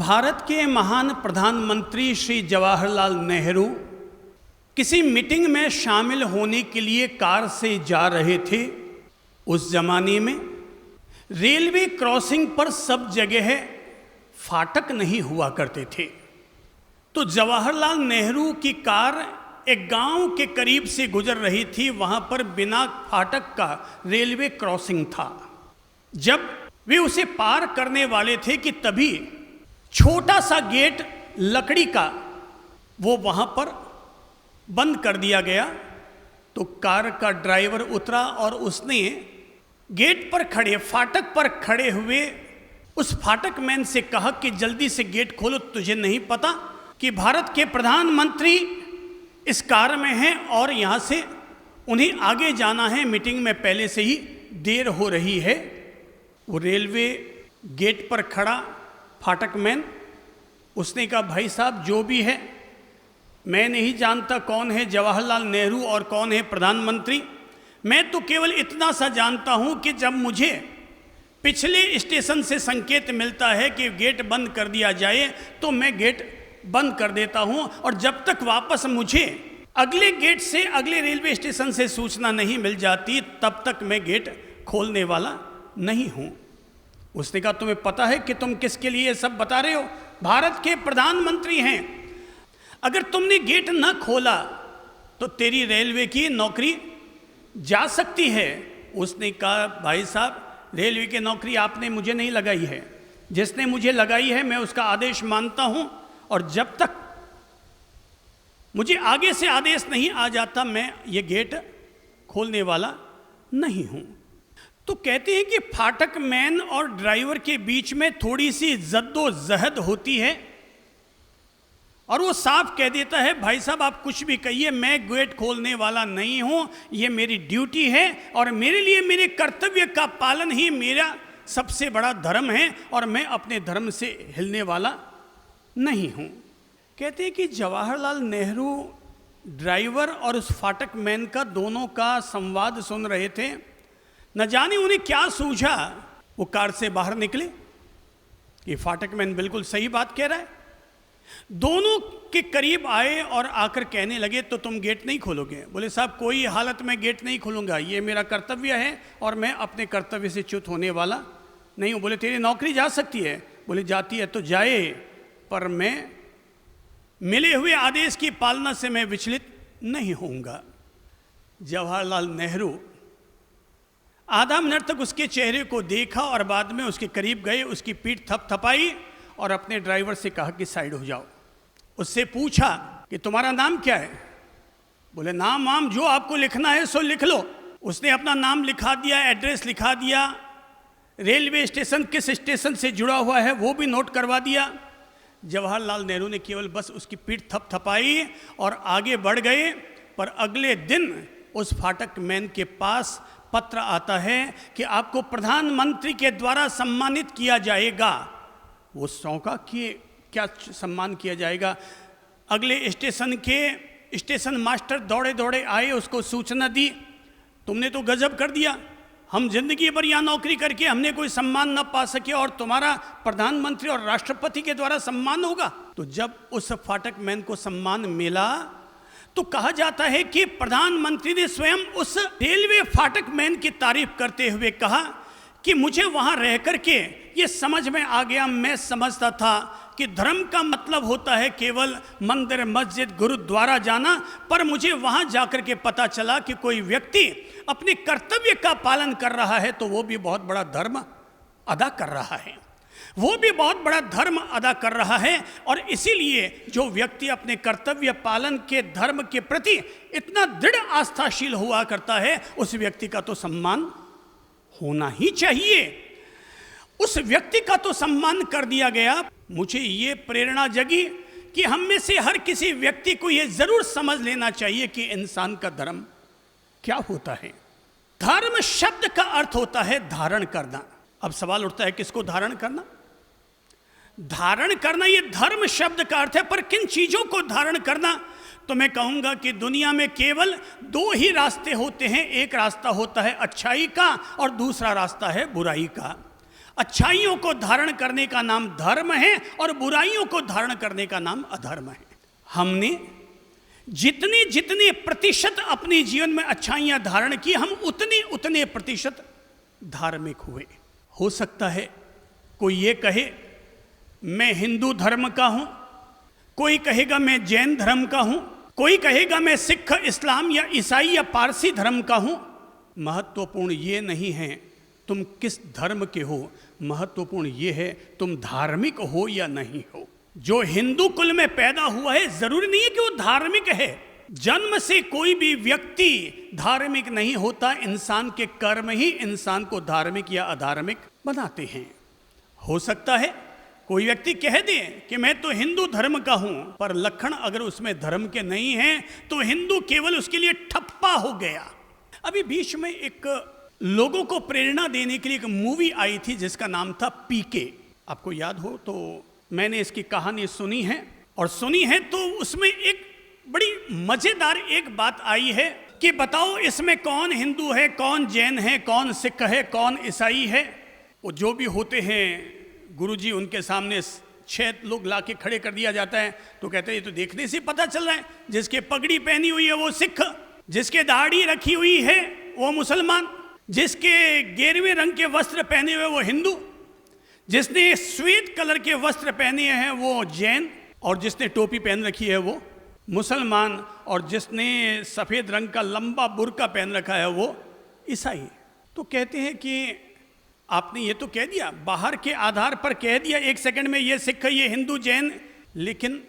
भारत के महान प्रधानमंत्री श्री जवाहरलाल नेहरू किसी मीटिंग में शामिल होने के लिए कार से जा रहे थे। उस जमाने में रेलवे क्रॉसिंग पर सब जगह फाटक नहीं हुआ करते थे, तो जवाहरलाल नेहरू की कार एक गांव के करीब से गुजर रही थी। वहां पर बिना फाटक का रेलवे क्रॉसिंग था। जब वे उसे पार करने वाले थे कि तभी छोटा सा गेट लकड़ी का वो वहां पर बंद कर दिया गया। तो कार का ड्राइवर उतरा और उसने गेट पर खड़े, फाटक पर खड़े हुए उस फाटक मैन से कहा कि जल्दी से गेट खोलो, तुझे नहीं पता कि भारत के प्रधानमंत्री इस कार में हैं और यहाँ से उन्हें आगे जाना है, मीटिंग में पहले से ही देर हो रही है। वो रेलवे गेट पर खड़ा फाटक मैन, उसने कहा भाई साहब जो भी है, मैं नहीं जानता कौन है जवाहरलाल नेहरू और कौन है प्रधानमंत्री। मैं तो केवल इतना सा जानता हूं कि जब मुझे पिछले स्टेशन से संकेत मिलता है कि गेट बंद कर दिया जाए तो मैं गेट बंद कर देता हूं, और जब तक वापस मुझे अगले गेट से, अगले रेलवे स्टेशन से सूचना नहीं मिल जाती तब तक मैं गेट खोलने वाला नहीं हूं। उसने कहा तुम्हें पता है कि तुम किसके लिए सब बता रहे हो? भारत के प्रधानमंत्री हैं। अगर तुमने गेट न खोला तो तेरी रेलवे की नौकरी जा सकती है। उसने कहा भाई साहब, रेलवे की नौकरी आपने मुझे नहीं लगाई है, जिसने मुझे लगाई है मैं उसका आदेश मानता हूं, और जब तक मुझे आगे से आदेश नहीं आ जाता मैं ये गेट खोलने वाला नहीं हूं। तो कहते हैं कि फाटक मैन और ड्राइवर के बीच में थोड़ी सी जद्दोजहद होती है और वो साफ कह देता है भाई साहब आप कुछ भी कहिए, मैं गेट खोलने वाला नहीं हूं, ये मेरी ड्यूटी है और मेरे लिए मेरे कर्तव्य का पालन ही मेरा सबसे बड़ा धर्म है और मैं अपने धर्म से हिलने वाला नहीं हूं। कहते हैं कि जवाहरलाल नेहरू ड्राइवर और उस फाटक मैन का दोनों का संवाद सुन रहे थे। न जाने उन्हें क्या सूझा, वो कार से बाहर निकले कि फाटक मैन बिल्कुल सही बात कह रहा है। दोनों के करीब आए और आकर कहने लगे तो तुम गेट नहीं खोलोगे? बोले साहब कोई हालत में गेट नहीं खोलूंगा, ये मेरा कर्तव्य है और मैं अपने कर्तव्य से च्युत होने वाला नहीं हूं। बोले तेरी नौकरी जा सकती है? बोले जाती है तो जाए, पर मैं मिले हुए आदेश की पालना से मैं विचलित नहीं होऊंगा। जवाहरलाल नेहरू आधा मिनट तक उसके चेहरे को देखा और बाद में उसके करीब गए, उसकी पीठ थपथपाई और अपने ड्राइवर से कहा कि साइड हो जाओ। उससे पूछा कि तुम्हारा नाम क्या है? बोले नाम जो आपको लिखना है सो लिख लो। उसने अपना नाम लिखा दिया, एड्रेस लिखा दिया, रेलवे स्टेशन किस स्टेशन से जुड़ा हुआ है वो भी नोट करवा दिया। जवाहरलाल नेहरू ने केवल बस उसकी पीठ थपथपाई और आगे बढ़ गए। पर अगले दिन उस फाटक मैन के पास पत्र आता है कि आपको प्रधानमंत्री के द्वारा सम्मानित किया जाएगा। वो चौंका कि क्या सम्मान किया जाएगा। अगले स्टेशन के स्टेशन मास्टर दौड़े दौड़े आए, उसको सूचना दी तुमने तो गजब कर दिया, हम जिंदगी भर यहाँ नौकरी करके हमने कोई सम्मान न पा सके और तुम्हारा प्रधानमंत्री और राष्ट्रपति के द्वारा सम्मान होगा। तो जब उस फाटक मैन को सम्मान मिला तो कहा जाता है कि प्रधानमंत्री ने स्वयं उस रेलवे फाटक मैन की तारीफ करते हुए कहा कि मुझे वहां रह करके ये समझ में आ गया, मैं समझता था कि धर्म का मतलब होता है केवल मंदिर मस्जिद गुरुद्वारा जाना, पर मुझे वहां जाकर के पता चला कि कोई व्यक्ति अपने कर्तव्य का पालन कर रहा है तो वो भी बहुत बड़ा धर्म अदा कर रहा है, वो भी बहुत बड़ा धर्म अदा कर रहा है। और इसीलिए जो व्यक्ति अपने कर्तव्य पालन के धर्म के प्रति इतना दृढ़ आस्थाशील हुआ करता है उस व्यक्ति का तो सम्मान होना ही चाहिए। उस व्यक्ति का तो सम्मान कर दिया गया। मुझे ये प्रेरणा जगी कि हम में से हर किसी व्यक्ति को ये जरूर समझ लेना चाहिए कि इंसान का धर्म क्या होता है। धर्म शब्द का अर्थ होता है धारण करना। अब सवाल उठता है किसको धारण करना? धारण करना ये धर्म शब्द का अर्थ है, पर किन चीजों को धारण करना? तो मैं कहूंगा कि दुनिया में केवल दो ही रास्ते होते हैं। एक रास्ता होता है अच्छाई का और दूसरा रास्ता है बुराई का। अच्छाइयों को धारण करने का नाम धर्म है और बुराइयों को धारण करने का नाम अधर्म है। हमने जितने जितने प्रतिशत अपने जीवन में अच्छाइयां धारण की, हम उतने उतने प्रतिशत धार्मिक हुए। हो सकता है कोई ये कहे मैं हिंदू धर्म का हूं, कोई कहेगा मैं जैन धर्म का हूं, कोई कहेगा मैं सिख, इस्लाम या ईसाई या पारसी धर्म का हूं। महत्वपूर्ण ये नहीं है तुम किस धर्म के हो, महत्वपूर्ण ये है तुम धार्मिक हो या नहीं हो। जो हिंदू कुल में पैदा हुआ है जरूरी नहीं है कि वो धार्मिक है। जन्म से कोई भी व्यक्ति धार्मिक नहीं होता, इंसान के कर्म ही इंसान को धार्मिक या अधार्मिक बनाते हैं। हो सकता है कोई व्यक्ति कह दे कि मैं तो हिंदू धर्म का हूं, पर लक्षण अगर उसमें धर्म के नहीं हैं तो हिंदू केवल उसके लिए ठप्पा हो गया। अभी बीच में एक लोगों को प्रेरणा देने के लिए एक मूवी आई थी जिसका नाम था पीके। आपको याद हो तो मैंने इसकी कहानी सुनी है, और सुनी है तो उसमें एक बड़ी मजेदार एक बात आई है कि बताओ इसमें कौन हिंदू है, कौन जैन है, कौन सिख है, कौन ईसाई है। वो जो भी होते हैं गुरुजी उनके सामने 6 लोग लाके खड़े कर दिया जाता है, तो कहते हैं ये तो देखने से पता चल रहा है, जिसके पगड़ी पहनी हुई है वो सिख, जिसके दाढ़ी रखी हुई है वो मुसलमान, जिसके गेरुए रंग के वस्त्र पहने हुए वो हिंदू, जिसने श्वेत कलर के वस्त्र पहने हैं वो जैन, और जिसने टोपी पहन रखी है वो मुसलमान, और जिसने सफ़ेद रंग का लंबा बुर्का पहन रखा है वो ईसाई। तो कहते हैं कि आपने ये तो कह दिया, बाहर के आधार पर कह दिया एक सेकंड में ये सिख, ये हिंदू, जैन, लेकिन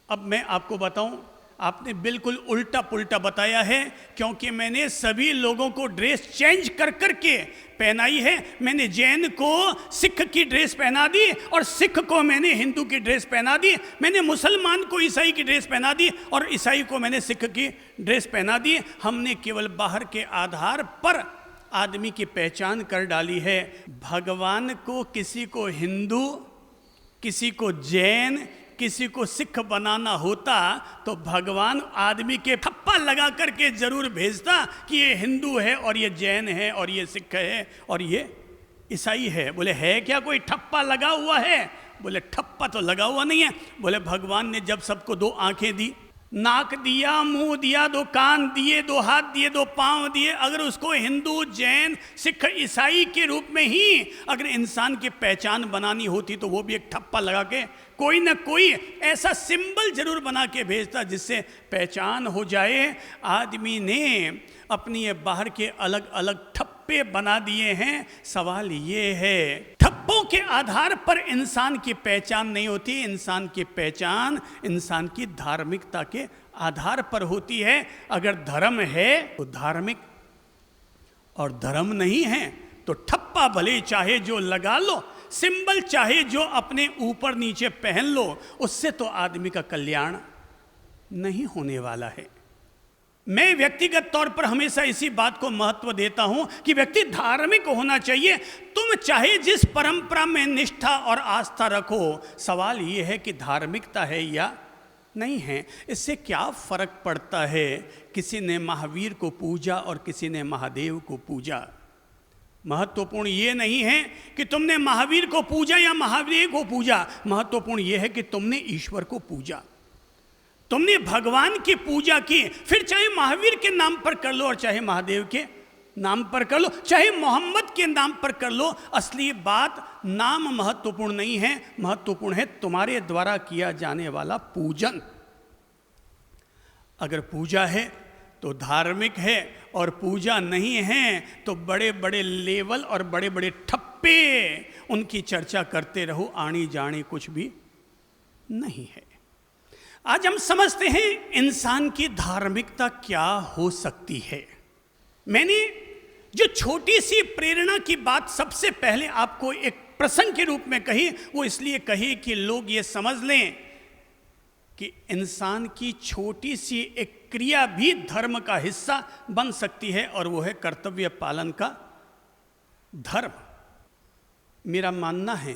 अब मैं आपको बताऊं आपने बिल्कुल उल्टा पुल्टा बताया है, क्योंकि मैंने सभी लोगों को ड्रेस चेंज कर करके पहनाई है। मैंने जैन को सिख की ड्रेस पहना दी और सिख को मैंने हिंदू की ड्रेस पहना दी, मैंने मुसलमान को ईसाई की ड्रेस पहना दी और ईसाई को मैंने सिख की ड्रेस पहना दी। हमने केवल बाहर के आधार पर आदमी की पहचान कर डाली है। भगवान को किसी को हिंदू, किसी को जैन, किसी को सिख बनाना होता तो भगवान आदमी के ठप्पा लगा करके जरूर भेजता कि ये हिंदू है और ये जैन है और ये सिख है और ये ईसाई है। बोले है क्या कोई ठप्पा लगा हुआ है? बोले ठप्पा तो लगा हुआ नहीं है। बोले भगवान ने जब सबको 2 आंखें दी, नाक दिया, मुंह दिया, 2 कान दिए, 2 हाथ दिए, 2 पांव दिए, अगर उसको हिंदू, जैन, सिख, ईसाई के रूप में ही अगर इंसान की पहचान बनानी होती तो वो भी एक ठप्पा लगा के कोई ना कोई ऐसा सिंबल जरूर बना के भेजता जिससे पहचान हो जाए। आदमी ने अपनी ये बाहर के अलग अलग ठप्पे बना दिए हैं। सवाल ये है, ठप्पों के आधार पर इंसान की पहचान नहीं होती, इंसान की पहचान इंसान की धार्मिकता के आधार पर होती है। अगर धर्म है तो धार्मिक, और धर्म नहीं है तो ठप्पा भले चाहे जो लगा लो, सिंबल चाहे जो अपने ऊपर नीचे पहन लो, उससे तो आदमी का कल्याण नहीं होने वाला है। मैं व्यक्तिगत तौर पर हमेशा इसी बात को महत्व देता हूं कि व्यक्ति धार्मिक होना चाहिए। तुम चाहे जिस परंपरा में निष्ठा और आस्था रखो, सवाल यह है कि धार्मिकता है या नहीं है। इससे क्या फर्क पड़ता है किसी ने महावीर को पूजा और किसी ने महादेव को पूजा? महत्वपूर्ण ये नहीं है कि तुमने महावीर को पूजा या महादेव को पूजा, महत्वपूर्ण ये है कि तुमने ईश्वर को पूजा, तुमने भगवान की पूजा की। फिर चाहे महावीर के नाम पर कर लो और चाहे महादेव के नाम पर कर लो, चाहे मोहम्मद के नाम पर कर लो। असली बात नाम महत्वपूर्ण नहीं है, महत्वपूर्ण है तुम्हारे द्वारा किया जाने वाला पूजन। अगर पूजा है तो धार्मिक है, और पूजा नहीं है तो बड़े बड़े लेवल और बड़े बड़े ठप्पे उनकी चर्चा करते रहो, आनी जानी कुछ भी नहीं है। आज हम समझते हैं इंसान की धार्मिकता क्या हो सकती है। मैंने जो छोटी सी प्रेरणा की बात सबसे पहले आपको एक प्रसंग के रूप में कही, वो इसलिए कही कि लोग ये समझ लें कि इंसान की छोटी सी एक क्रिया भी धर्म का हिस्सा बन सकती है, और वो है कर्तव्य पालन का धर्म। मेरा मानना है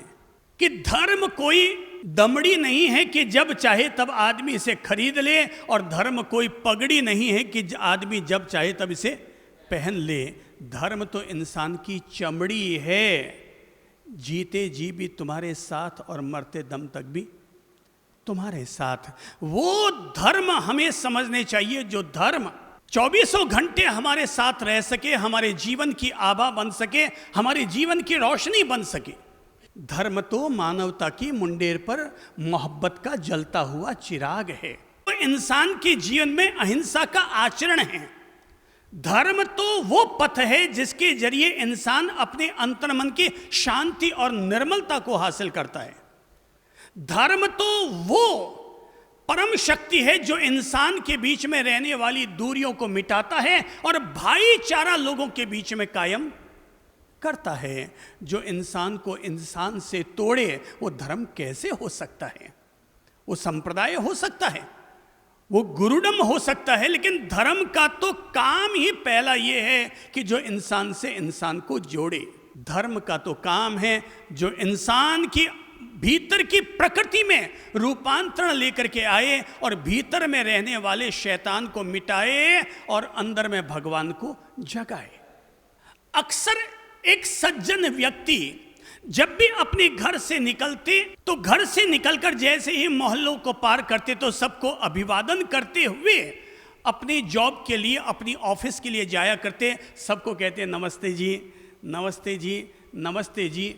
कि धर्म कोई दमड़ी नहीं है कि जब चाहे तब आदमी इसे खरीद ले, और धर्म कोई पगड़ी नहीं है कि आदमी जब चाहे तब इसे पहन ले। धर्म तो इंसान की चमड़ी है, जीते जी भी तुम्हारे साथ और मरते दम तक भी तुम्हारे साथ। वो धर्म हमें समझने चाहिए, जो धर्म 24 घंटे हमारे साथ रह सके, हमारे जीवन की आभा बन सके, हमारे जीवन की रोशनी बन सके। धर्म तो मानवता की मुंडेर पर मोहब्बत का जलता हुआ चिराग है। तो इंसान के जीवन में अहिंसा का आचरण है। धर्म तो वो पथ है जिसके जरिए इंसान अपने अंतर्मन की शांति और निर्मलता को हासिल करता है। धर्म तो वो परम शक्ति है जो इंसान के बीच में रहने वाली दूरियों को मिटाता है और भाईचारा लोगों के बीच में कायम करता है। जो इंसान को इंसान से तोड़े वो धर्म कैसे हो सकता है? वो संप्रदाय हो सकता है, वो गुरुडम हो सकता है, लेकिन धर्म का तो काम ही पहला ये है कि जो इंसान से इंसान को जोड़े। धर्म का तो काम है जो इंसान की भीतर की प्रकृति में रूपांतरण लेकर के आए और भीतर में रहने वाले शैतान को मिटाए और अंदर में भगवान को जगाए। अक्सर एक सज्जन व्यक्ति जब भी अपने घर से निकलते तो घर से निकलकर जैसे ही मोहल्लों को पार करते तो सबको अभिवादन करते हुए अपनी जॉब के लिए, अपनी ऑफिस के लिए जाया करते। सबको कहते नमस्ते जी, नमस्ते जी, नमस्ते जी।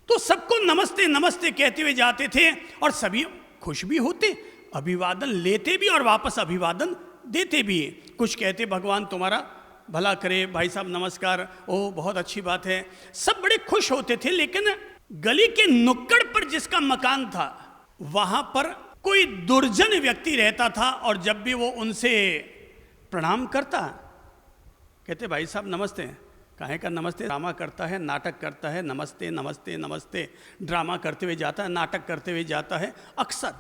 तो सबको नमस्ते नमस्ते कहते हुए जाते थे और सभी खुश भी होते, अभिवादन लेते भी और वापस अभिवादन देते भी। कुछ कहते भगवान तुम्हारा भला करे, भाई साहब नमस्कार, ओ बहुत अच्छी बात है। सब बड़े खुश होते थे। लेकिन गली के नुक्कड़ पर जिसका मकान था वहां पर कोई दुर्जन व्यक्ति रहता था और जब भी वो उनसे प्रणाम करता कहते भाई साहब नमस्ते। काहे का नमस्ते? ड्रामा करता है, नाटक करता है, नमस्ते नमस्ते नमस्ते, ड्रामा करते हुए जाता है, नाटक करते हुए जाता है। अक्सर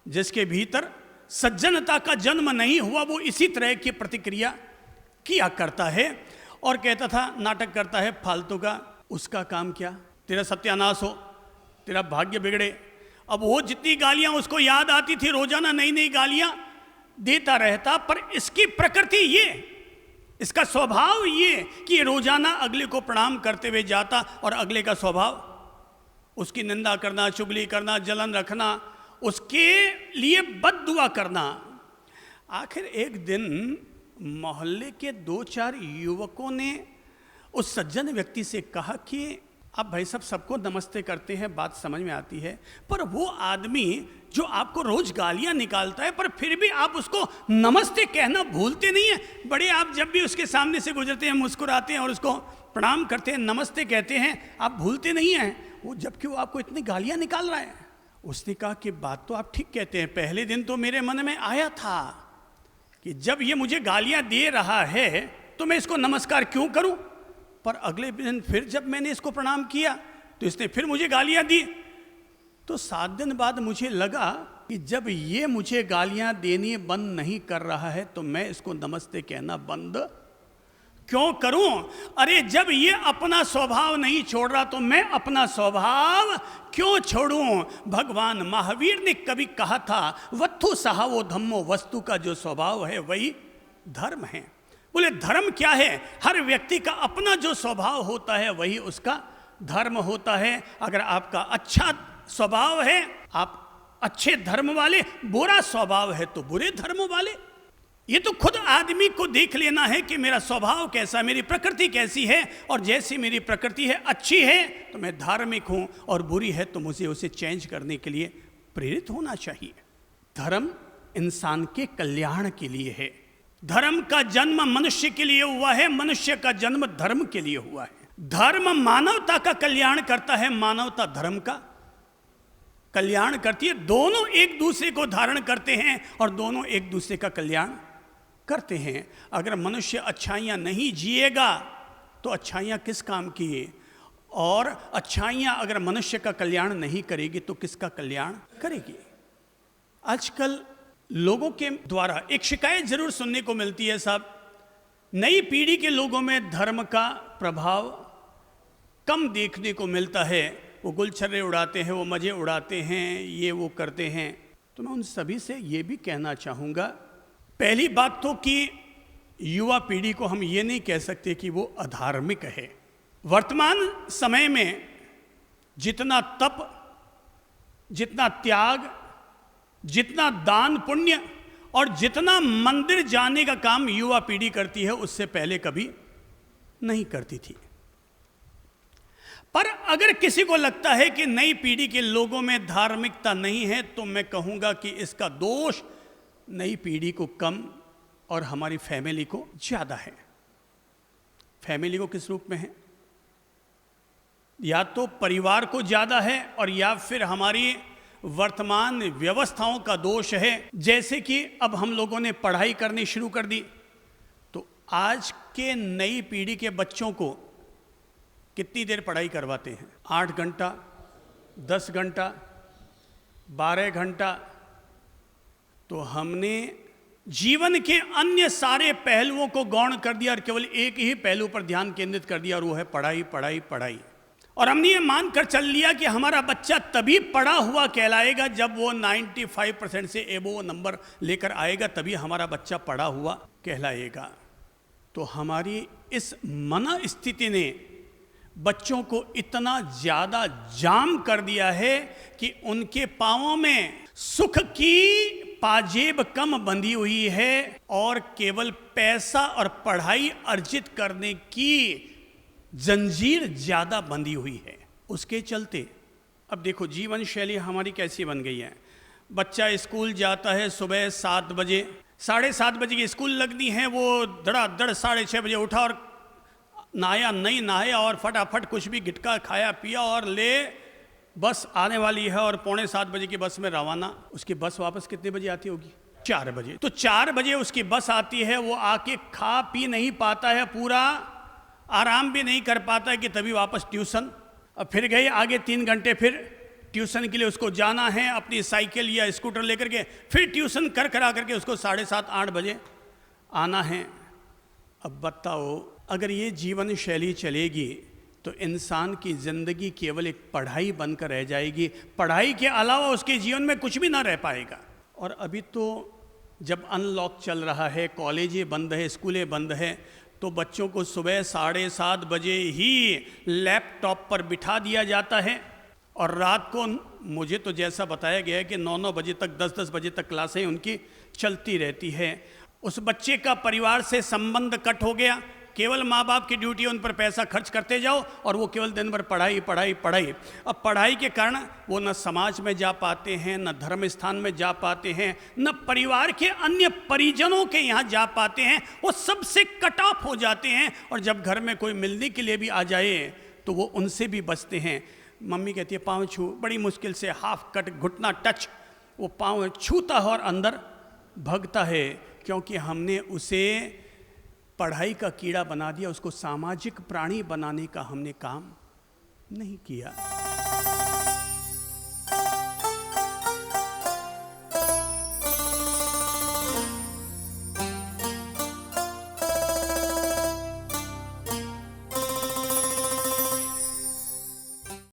जिसके भीतर सज्जनता का जन्म नहीं हुआ वो इसी तरह की प्रतिक्रिया किया करता है और कहता था नाटक करता है फालतू का, उसका काम क्या, तेरा सत्यानाश हो, तेरा भाग्य बिगड़े। अब वो जितनी गालियां उसको याद आती थी, रोजाना नई नई गालियां देता रहता। पर इसकी प्रकृति ये, इसका स्वभाव ये कि ये रोजाना अगले को प्रणाम करते हुए जाता और अगले का स्वभाव उसकी निंदा करना, चुगली करना, जलन रखना, उसके लिए बद्दुआ करना। आखिर एक दिन मोहल्ले के 2-4 युवकों ने उस सज्जन व्यक्ति से कहा कि आप भाई साहब सबको नमस्ते करते हैं, बात समझ में आती है, पर वो आदमी जो आपको रोज गालियां निकालता है पर फिर भी आप उसको नमस्ते कहना भूलते नहीं है। बड़े आप जब भी उसके सामने से गुजरते हैं मुस्कुराते हैं और उसको प्रणाम करते हैं, नमस्ते कहते हैं, आप भूलते नहीं हैं वो, जबकि वो आपको इतनी गालियां निकाल रहा है। उसने कहा कि बात तो आप ठीक कहते हैं, पहले दिन तो मेरे मन में आया था कि जब ये मुझे गालियां दे रहा है तो मैं इसको नमस्कार क्यों करूं, पर अगले दिन फिर जब मैंने इसको प्रणाम किया तो इसने फिर मुझे गालियां दी। तो 7 दिन बाद मुझे लगा कि जब ये मुझे गालियां देनी बंद नहीं कर रहा है तो मैं इसको नमस्ते कहना बंद क्यों करूं। अरे जब ये अपना स्वभाव नहीं छोड़ रहा तो मैं अपना स्वभाव क्यों छोड़ूं। भगवान महावीर ने कभी कहा था वत्थु सहावो धम्मो, वस्तु का जो स्वभाव है वही धर्म है। बोले धर्म क्या है? हर व्यक्ति का अपना जो स्वभाव होता है वही उसका धर्म होता है। अगर आपका अच्छा स्वभाव है, आप अच्छे धर्म वाले, बुरा स्वभाव है तो बुरे धर्म वाले। ये तो खुद आदमी को देख लेना है कि मेरा स्वभाव कैसा, मेरी प्रकृति कैसी है, और जैसी मेरी प्रकृति है अच्छी है तो मैं धार्मिक हूं और बुरी है तो मुझे उसे चेंज करने के लिए प्रेरित होना चाहिए। धर्म इंसान के कल्याण के लिए है। धर्म का जन्म मनुष्य के लिए हुआ है, मनुष्य का जन्म धर्म के लिए हुआ है। धर्म मानवता का कल्याण करता है, मानवता धर्म का कल्याण करती है। दोनों एक दूसरे को धारण करते हैं और दोनों एक दूसरे का कल्याण करते हैं। अगर मनुष्य अच्छाइयाँ नहीं जिएगा तो अच्छाइयाँ किस काम की है, और अच्छाइयाँ अगर मनुष्य का कल्याण नहीं करेगी तो किसका कल्याण करेगी। आजकल लोगों के द्वारा एक शिकायत जरूर सुनने को मिलती है साहब, नई पीढ़ी के लोगों में धर्म का प्रभाव कम देखने को मिलता है। वो गुलछर्रे उड़ाते हैं, वो मजे उड़ाते हैं, ये वो करते हैं। तो मैं उन सभी से ये भी कहना चाहूँगा, पहली बात तो कि युवा पीढ़ी को हम ये नहीं कह सकते कि वो अधार्मिक है। वर्तमान समय में जितना तप, जितना त्याग, जितना दान पुण्य और जितना मंदिर जाने का काम युवा पीढ़ी करती है, उससे पहले कभी नहीं करती थी। पर अगर किसी को लगता है कि नई पीढ़ी के लोगों में धार्मिकता नहीं है, तो मैं कहूंगा कि इसका दोष नई पीढ़ी को कम और हमारी फैमिली को ज्यादा है। फैमिली को किस रूप में है? या तो परिवार को ज्यादा है और या फिर हमारी वर्तमान व्यवस्थाओं का दोष है। जैसे कि अब हम लोगों ने पढ़ाई करनी शुरू कर दी, तो आज के नई पीढ़ी के बच्चों को कितनी देर पढ़ाई करवाते हैं? 8 घंटा, 10 घंटा, 12 घंटा। तो हमने जीवन के अन्य सारे पहलुओं को गौण कर दिया और केवल एक ही पहलू पर ध्यान केंद्रित कर दिया, और वो है पढ़ाई, पढ़ाई, पढ़ाई। और हमने ये मानकर चल लिया कि हमारा बच्चा तभी पढ़ा हुआ कहलाएगा जब वो 95% से एबो नंबर लेकर आएगा, तभी हमारा बच्चा पढ़ा हुआ कहलाएगा। तो हमारी इस मन स्थिति ने बच्चों को इतना ज्यादा जाम कर दिया है कि उनके पांवों में सुख की पाजेब कम बंधी हुई है और केवल पैसा और पढ़ाई अर्जित करने की जंजीर ज्यादा बंधी हुई है। उसके चलते अब देखो जीवन शैली हमारी कैसी बन गई है। बच्चा स्कूल जाता है सुबह 7 बजे, 7:30 बजे की स्कूल लगनी है, वो धड़ाधड़ 6:30 बजे उठा और नहाया नहीं नहाया और फटाफट कुछ भी गिटका खाया पिया और ले बस आने वाली है, और 6:45 बजे की बस में रवाना। उसकी बस वापस कितने बजे आती होगी? 4 बजे। तो 4 बजे उसकी बस आती है, वो आके खा पी नहीं पाता है, पूरा आराम भी नहीं कर पाता है कि तभी वापस ट्यूशन। अब फिर गए आगे 3 घंटे, फिर ट्यूशन के लिए उसको जाना है अपनी साइकिल या स्कूटर लेकर के, फिर ट्यूशन कर करके उसको 7:30 8 बजे आना है। अब बताओ, अगर ये जीवन शैली चलेगी तो इंसान की ज़िंदगी केवल एक पढ़ाई बनकर रह जाएगी। पढ़ाई के अलावा उसके जीवन में कुछ भी ना रह पाएगा। और अभी तो जब अनलॉक चल रहा है, कॉलेजें बंद है, स्कूलें बंद है, तो बच्चों को सुबह 7:30 बजे ही लैपटॉप पर बिठा दिया जाता है, और रात को मुझे तो जैसा बताया गया है कि 9-9 बजे तक, 10-10 बजे तक क्लासें उनकी चलती रहती है। उस बच्चे का परिवार से संबंध कट हो गया, केवल माँ बाप की ड्यूटी, उन पर पैसा खर्च करते जाओ और वो केवल दिन भर पढ़ाई पढ़ाई पढ़ाई। अब पढ़ाई के कारण वो न समाज में जा पाते हैं, न धर्म स्थान में जा पाते हैं, न परिवार के अन्य परिजनों के यहाँ जा पाते हैं, वो सबसे कट ऑफ हो जाते हैं। और जब घर में कोई मिलने के लिए भी आ जाए तो वो उनसे भी बचते हैं। मम्मी कहती है पाँव छू, बड़ी मुश्किल से हाफ कट, घुटना टच, वो पाँव छूता है और अंदर भगता है, क्योंकि हमने उसे पढ़ाई का कीड़ा बना दिया, उसको सामाजिक प्राणी बनाने का हमने काम नहीं किया।